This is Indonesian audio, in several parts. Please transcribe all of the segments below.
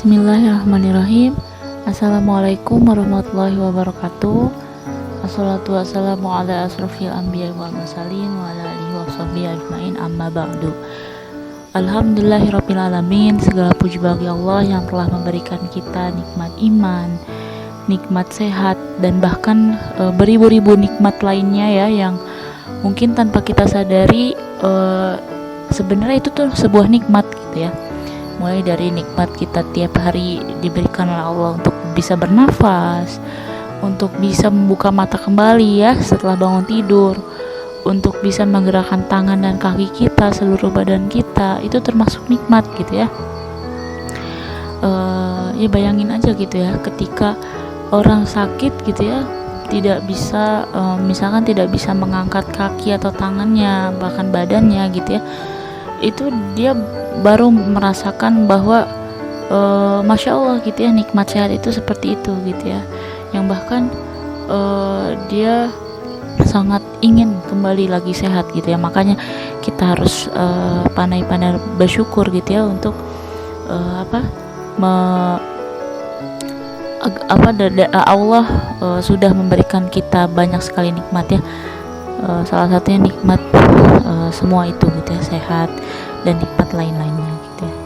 Bismillahirrahmanirrahim. Assalamualaikum warahmatullahi wabarakatuh. Assalatu wassalamu ala asrofil anbiya wal mursalin wa ala alihi wa sahbihi ajmain, amma ba'du. Alhamdulillahirabbil alamin. Segala puji bagi Allah yang telah memberikan kita nikmat iman, nikmat sehat, dan bahkan beribu-ribu nikmat lainnya ya, yang mungkin tanpa kita sadari sebenarnya itu tuh sebuah nikmat gitu ya. Mulai dari nikmat kita tiap hari diberikan oleh Allah untuk bisa bernafas, untuk bisa membuka mata kembali ya setelah bangun tidur, untuk bisa menggerakkan tangan dan kaki kita, seluruh badan kita, itu termasuk nikmat gitu ya. Ya bayangin aja gitu ya, ketika orang sakit gitu ya, tidak bisa misalkan tidak bisa mengangkat kaki atau tangannya, bahkan badannya gitu ya, itu dia baru merasakan bahwa Masya Allah gitu ya, nikmat sehat itu seperti itu gitu ya, yang bahkan dia sangat ingin kembali lagi sehat gitu ya. Makanya kita harus pandai-pandai bersyukur gitu ya, untuk Allah sudah memberikan kita banyak sekali nikmat ya. Salah satunya nikmat semua itu gitu ya, sehat dan nikmat lain-lainnya gitu ya.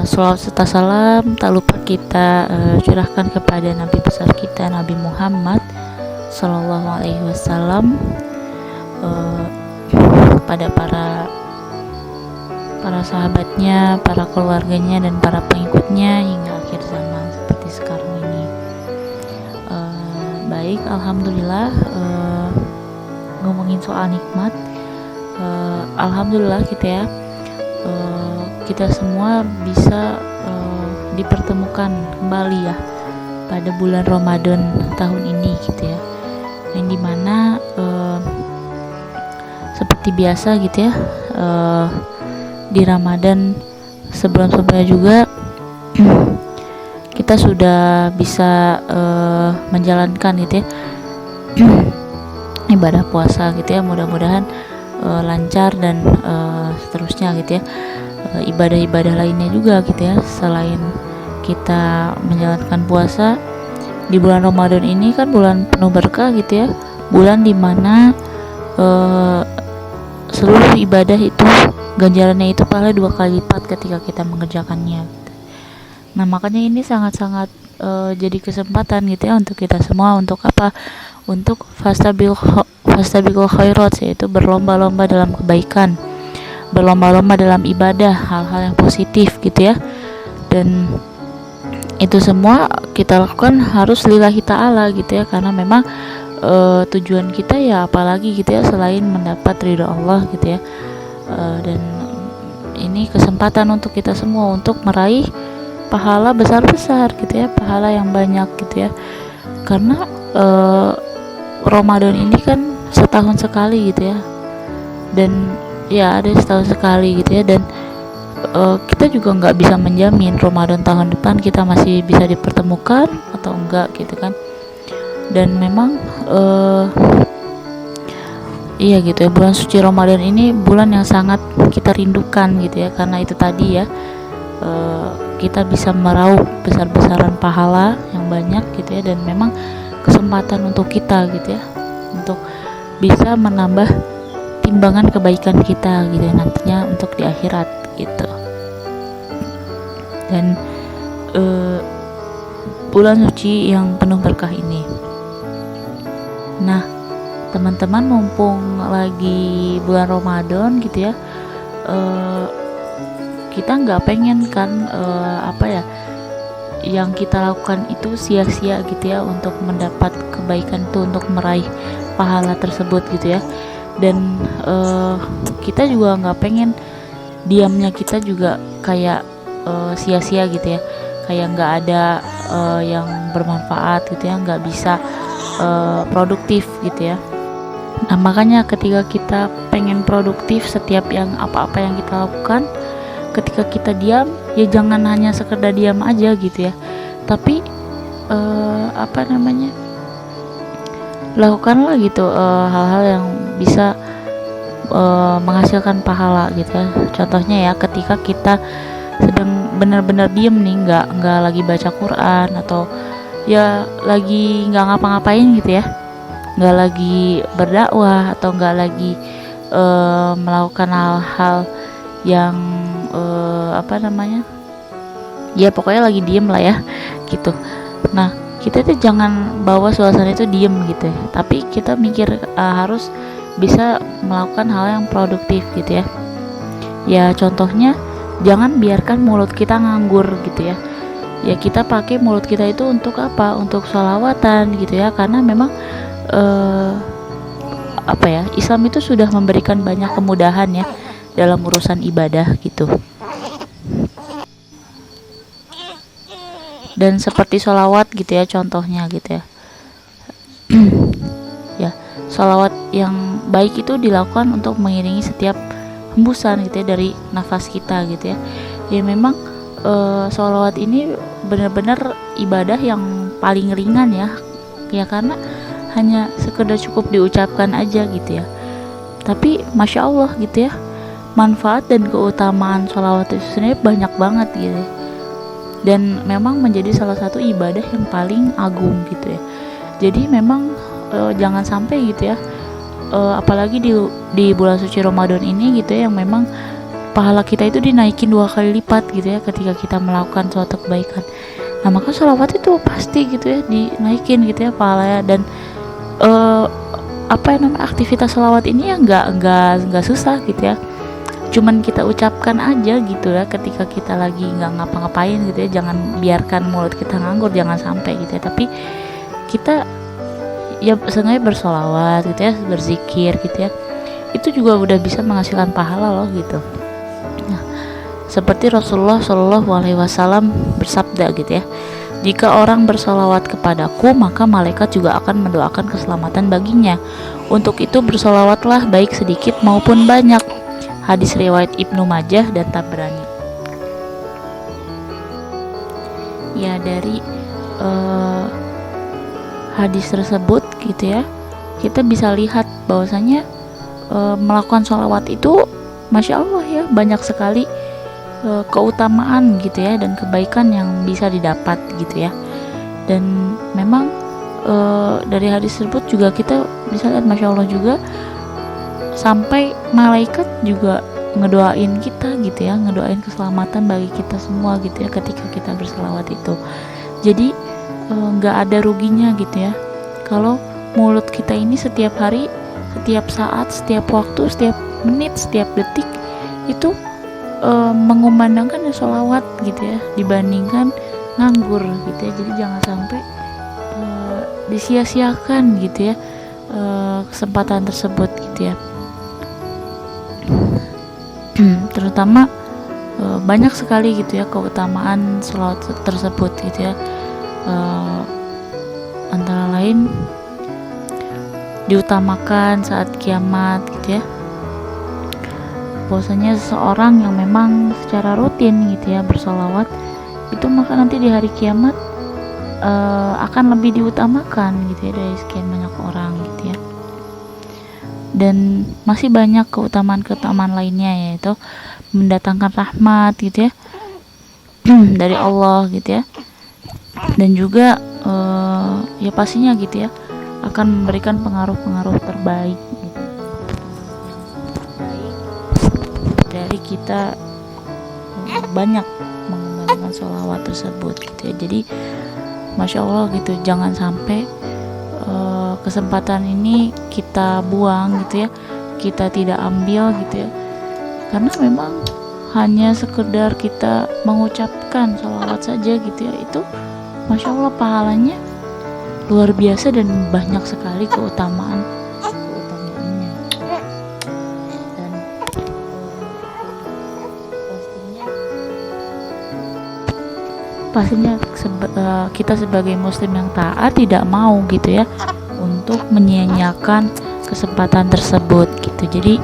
Sholawat serta salam tak lupa kita curahkan kepada Nabi besar kita, Nabi Muhammad Sallallahu Alaihi Wasallam, kepada para sahabatnya, para keluarganya, dan para pengikutnya hingga akhir zaman seperti sekarang ini. Baik, alhamdulillah, ngomongin soal nikmat, alhamdulillah gitu ya, kita semua bisa dipertemukan kembali ya pada bulan Ramadan tahun ini gitu ya, yang dimana seperti biasa gitu ya, di Ramadan sebelum-sebelumnya juga kita sudah bisa menjalankan gitu ya ibadah puasa gitu ya. Mudah-mudahan lancar dan seterusnya gitu ya, ibadah-ibadah lainnya juga gitu ya. Selain kita menjalankan puasa di bulan Ramadan ini, kan bulan penuh berkah gitu ya, bulan dimana seluruh ibadah itu ganjarannya itu pahala 2 kali lipat ketika kita mengerjakannya. Nah makanya ini sangat-sangat jadi kesempatan gitu ya untuk kita semua, untuk apa? Untuk fastabiqul khairat, yaitu berlomba-lomba dalam kebaikan, berlomba-lomba dalam ibadah, hal-hal yang positif gitu ya. Dan itu semua kita lakukan harus lillahi ta'ala gitu ya, karena memang tujuan kita ya apalagi gitu ya selain mendapat ridha Allah gitu ya. Dan ini kesempatan untuk kita semua untuk meraih pahala besar-besar gitu ya, pahala yang banyak gitu ya, karena Ramadan ini kan setahun sekali gitu ya, dan ya ada setahun sekali gitu ya, dan kita juga nggak bisa menjamin Ramadan tahun depan kita masih bisa dipertemukan atau enggak gitu kan. Dan memang iya gitu ya, bulan suci Ramadan ini bulan yang sangat kita rindukan gitu ya, karena itu tadi ya, kita bisa meraup besar-besaran pahala yang banyak gitu ya, dan memang kesempatan untuk kita gitu ya, untuk bisa menambah timbangan kebaikan kita gitu ya nantinya untuk di akhirat gitu. Dan bulan suci yang penuh berkah ini, nah teman-teman, mumpung lagi bulan Ramadan gitu ya, kita nggak pengen kan yang kita lakukan itu sia-sia gitu ya, untuk mendapat kebaikan itu, untuk meraih pahala tersebut gitu ya. Dan kita juga nggak pengen diamnya kita juga kayak sia-sia gitu ya, kayak nggak ada yang bermanfaat gitu ya, nggak bisa produktif gitu ya. Nah makanya ketika kita pengen produktif, setiap yang apa-apa yang kita lakukan, ketika kita diam ya jangan hanya sekedar diam aja gitu ya, tapi lakukanlah gitu hal-hal yang bisa menghasilkan pahala gitu ya. Contohnya ya, ketika kita sedang bener-bener diem nih, nggak lagi baca Quran atau ya lagi nggak ngapa-ngapain gitu ya, nggak lagi berdakwah atau nggak lagi melakukan hal-hal yang apa namanya, ya pokoknya lagi diem lah ya gitu. Nah, kita tuh jangan bawa suasana itu diem gitu ya, tapi kita mikir harus bisa melakukan hal yang produktif gitu ya. Ya contohnya, jangan biarkan mulut kita nganggur gitu ya. Ya kita pakai mulut kita itu untuk apa? Untuk sholawatan gitu ya, karena memang apa ya, Islam itu sudah memberikan banyak kemudahan ya dalam urusan ibadah gitu. Dan seperti sholawat gitu ya, contohnya gitu ya. Ya, sholawat yang baik itu dilakukan untuk mengiringi setiap hembusan gitu ya dari nafas kita gitu ya. Ya memang sholawat ini benar-benar ibadah yang paling ringan ya, ya karena hanya sekedar cukup diucapkan aja gitu ya. Tapi masya Allah gitu ya, manfaat dan keutamaan sholawat itu sebenarnya banyak banget gitu ya. Dan memang menjadi salah satu ibadah yang paling agung gitu ya. Jadi memang jangan sampai gitu ya, apalagi di bulan suci Ramadan ini gitu ya, yang memang pahala kita itu dinaikin 2 kali lipat gitu ya ketika kita melakukan suatu kebaikan. Nah maka sholawat itu pasti gitu ya dinaikin gitu ya pahalanya. Dan apa yang namanya, aktivitas sholawat ini ya nggak susah gitu ya, cuman kita ucapkan aja gitu ya ketika kita lagi nggak ngapa-ngapain gitu ya. Jangan biarkan mulut kita nganggur, jangan sampai gitu ya, tapi kita ya sengaja bersolawat gitu ya, berzikir gitu ya, itu juga udah bisa menghasilkan pahala loh gitu. Nah, seperti Rasulullah Shallallahu Alaihi Wasallam bersabda gitu ya, jika orang bersolawat kepadaku maka malaikat juga akan mendoakan keselamatan baginya. Untuk itu bersolawatlah baik sedikit maupun banyak. Hadis riwayat Ibnu Majah dan Tabrani. Ya dari hadis tersebut gitu ya, kita bisa lihat bahwasanya melakukan sholawat itu masya Allah ya banyak sekali keutamaan gitu ya dan kebaikan yang bisa didapat gitu ya. Dan memang dari hadis tersebut juga kita bisa lihat masya Allah juga, sampai malaikat juga ngedoain kita gitu ya, ngedoain keselamatan bagi kita semua gitu ya ketika kita berselawat itu. Jadi nggak ada ruginya gitu ya kalau mulut kita ini setiap hari, setiap saat, setiap waktu, setiap menit, setiap detik itu mengumandangkan sholawat gitu ya, dibandingkan nganggur gitu ya. Jadi jangan sampai disia-siakan gitu ya kesempatan tersebut gitu ya. Terutama banyak sekali gitu ya keutamaan sholawat tersebut gitu ya. Antara lain diutamakan saat kiamat gitu ya, bahwasanya seseorang yang memang secara rutin gitu ya bersolawat itu, maka nanti di hari kiamat akan lebih diutamakan gitu ya dari sekian banyak orang gitu ya. Dan masih banyak keutamaan-keutamaan lainnya, yaitu mendatangkan rahmat gitu ya dari Allah gitu ya. Dan juga ya pastinya gitu ya akan memberikan pengaruh-pengaruh terbaik gitu, baik dari kita banyak menggunakan sholawat tersebut gitu ya. Jadi masya Allah gitu, jangan sampai kesempatan ini kita buang gitu ya, kita tidak ambil gitu ya, karena memang hanya sekedar kita mengucapkan sholawat saja gitu ya, itu masya Allah pahalanya luar biasa dan banyak sekali keutamaannya. Dan pastinya kita sebagai muslim yang taat tidak mau gitu ya untuk menyia-nyiakan kesempatan tersebut gitu. Jadi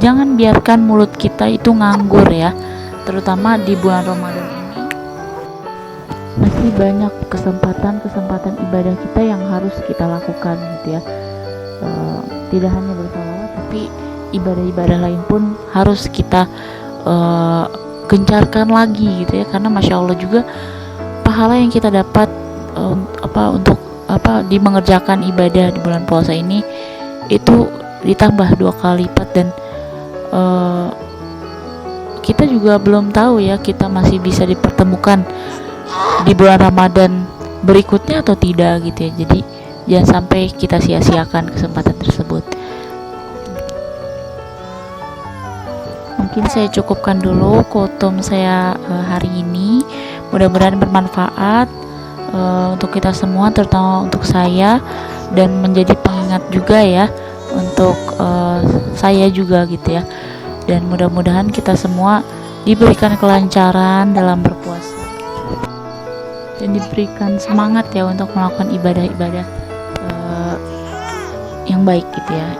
jangan biarkan mulut kita itu nganggur ya, terutama di bulan Ramadan ini masih banyak kesempatan ibadah kita yang harus kita lakukan gitu ya. Tidak hanya bersalawat, tapi ibadah-ibadah lain pun harus kita gencarkan lagi gitu ya, karena masya Allah juga pahala yang kita dapat untuk di mengerjakan ibadah di bulan puasa ini itu ditambah 2 kali lipat. Dan kita juga belum tahu ya, kita masih bisa dipertemukan di bulan Ramadan berikutnya atau tidak gitu ya. Jadi jangan sampai kita sia-siakan kesempatan tersebut. Mungkin saya cukupkan dulu kutum saya hari ini. Mudah-mudahan bermanfaat untuk kita semua, terutama untuk saya, dan menjadi pengingat juga ya untuk saya juga gitu ya. Dan mudah-mudahan kita semua diberikan kelancaran dalam berpuasa dan diberikan semangat ya untuk melakukan ibadah-ibadah yang baik gitu ya,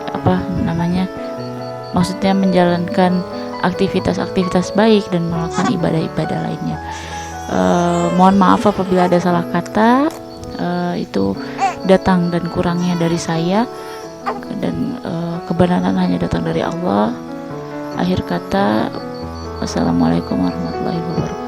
maksudnya menjalankan aktivitas-aktivitas baik dan melakukan ibadah-ibadah lainnya. Mohon maaf apabila ada salah kata, itu datang dan kurangnya dari saya, dan kebenaran hanya datang dari Allah. Akhir kata, wassalamualaikum warahmatullahi wabarakatuh.